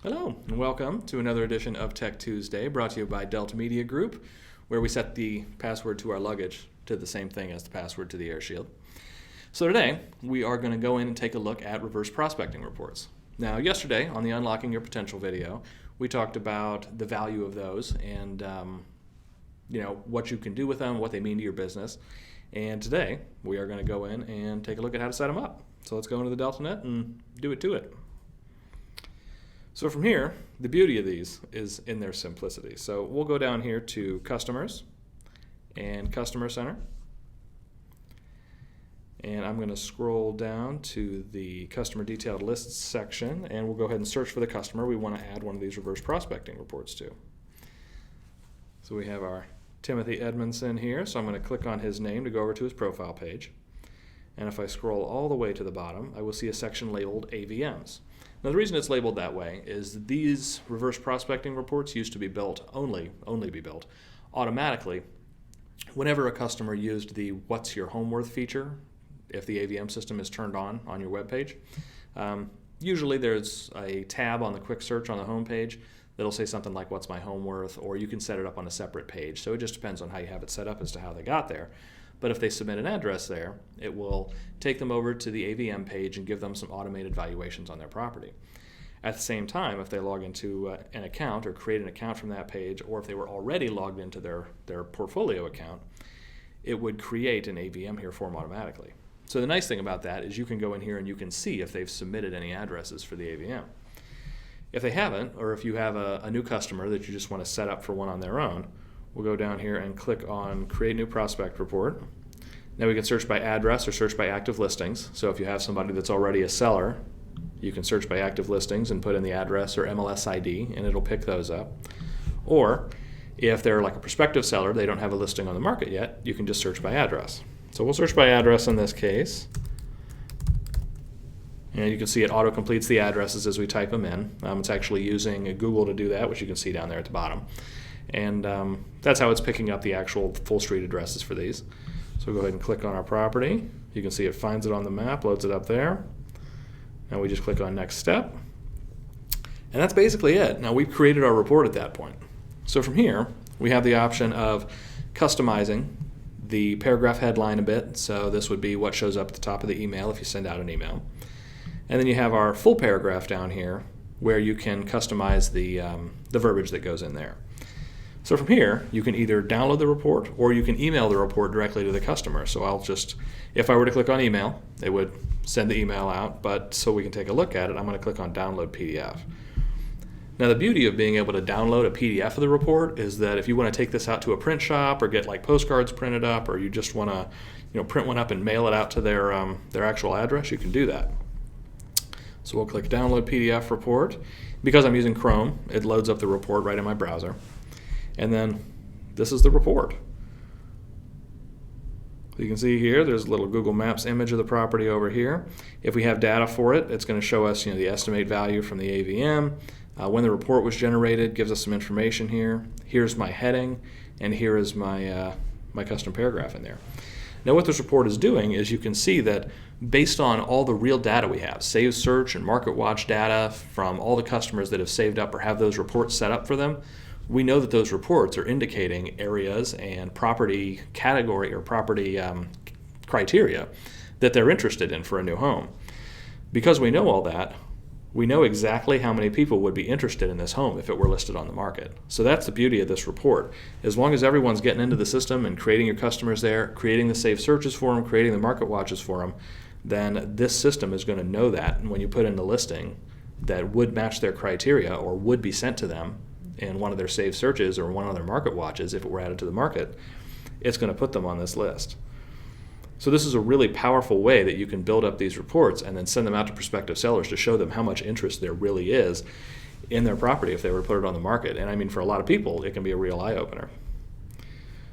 Hello, and welcome to another edition of Tech Tuesday, brought to you by Delta Media Group, where we set the password to our luggage to the same thing as the password to the air shield. So today, we are going to go in and take a look at reverse prospecting reports. Now, yesterday, on the Unlocking Your Potential video, we talked about the value of those and what you can do with them, what they mean to your business. And today, we are going to go in and take a look at how to set them up. So let's go into the DeltaNet and do it. So from here, the beauty of these is in their simplicity. So we'll go down here to Customers and Customer Center. And I'm going to scroll down to the Customer Detailed Lists section, and we'll go ahead and search for the customer we want to add one of these reverse prospecting reports to. So we have our Timothy Edmondson here, so I'm going to click on his name to go over to his profile page. And if I scroll all the way to the bottom, I will see a section labeled AVMs. Now, the reason it's labeled that way is these reverse prospecting reports used to be built, only be built automatically whenever a customer used the What's Your Home Worth feature, if the AVM system is turned on your web page. Usually there's a tab on the quick search on the home page that'll say something like What's My Home Worth, or you can set it up on a separate page. So it just depends on how you have it set up as to how they got there. But if they submit an address there, it will take them over to the AVM page and give them some automated valuations on their property. At the same time, if they log into an account or create an account from that page, or if they were already logged into their portfolio account, it would create an AVM here for them automatically. So the nice thing about that is you can go in here and you can see if they've submitted any addresses for the AVM. If they haven't, or if you have a new customer that you just want to set up for one on their own, we'll go down here and click on Create New Prospect Report. Now we can search by address or search by active listings. So if you have somebody that's already a seller, you can search by active listings and put in the address or MLS ID, and it'll pick those up. Or if they're like a prospective seller, they don't have a listing on the market yet, you can just search by address. So we'll search by address in this case. And you can see it auto-completes the addresses as we type them in. It's actually using Google to do that, which you can see down there at the bottom. And that's how it's picking up the actual full street addresses for these. So we'll go ahead and click on our property. You can see it finds it on the map, loads it up there. And we just click on Next Step. And that's basically it. Now we've created our report at that point. So from here, we have the option of customizing the paragraph headline a bit. So this would be what shows up at the top of the email if you send out an email. And then you have our full paragraph down here where you can customize the verbiage that goes in there. So from here, you can either download the report or you can email the report directly to the customer. So if I were to click on email, it would send the email out, but so we can take a look at it, I'm going to click on Download PDF. Now the beauty of being able to download a PDF of the report is that if you want to take this out to a print shop or get like postcards printed up, or you just want to print one up and mail it out to their actual address, you can do that. So we'll click Download PDF Report. Because I'm using Chrome, it loads up the report right in my browser. And then this is the report. You can see here there's a little Google Maps image of the property over here. If we have data for it, it's going to show us the estimate value from the AVM. When the report was generated, gives us some information here. Here's my heading, and here is my custom paragraph in there. Now what this report is doing is you can see that based on all the real data we have, Save Search and Market Watch data from all the customers that have saved up or have those reports set up for them, we know that those reports are indicating areas and property category or property criteria that they're interested in for a new home. Because we know all that, we know exactly how many people would be interested in this home if it were listed on the market. So that's the beauty of this report. As long as everyone's getting into the system and creating your customers there, creating the saved searches for them, creating the market watches for them, then this system is going to know that. And when you put in the listing that would match their criteria or would be sent to them in one of their saved searches or one of their market watches, if it were added to the market, it's going to put them on this list. So this is a really powerful way that you can build up these reports and then send them out to prospective sellers to show them how much interest there really is in their property if they were to put it on the market. And I mean, for a lot of people, it can be a real eye-opener.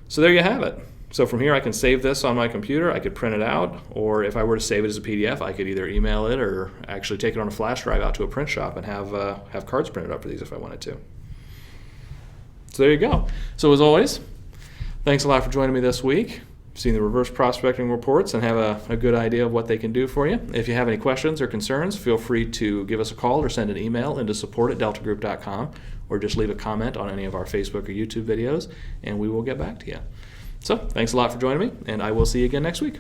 So there you have it. So from here, I can save this on my computer, I could print it out, or if I were to save it as a PDF, I could either email it or actually take it on a flash drive out to a print shop and have cards printed up for these if I wanted to. So there you go. So as always, thanks a lot for joining me this week. seen the reverse prospecting reports and have a good idea of what they can do for you. If you have any questions or concerns, feel free to give us a call or send an email into support@deltagroup.com, or just leave a comment on any of our Facebook or YouTube videos, and we will get back to you. So thanks a lot for joining me, and I will see you again next week.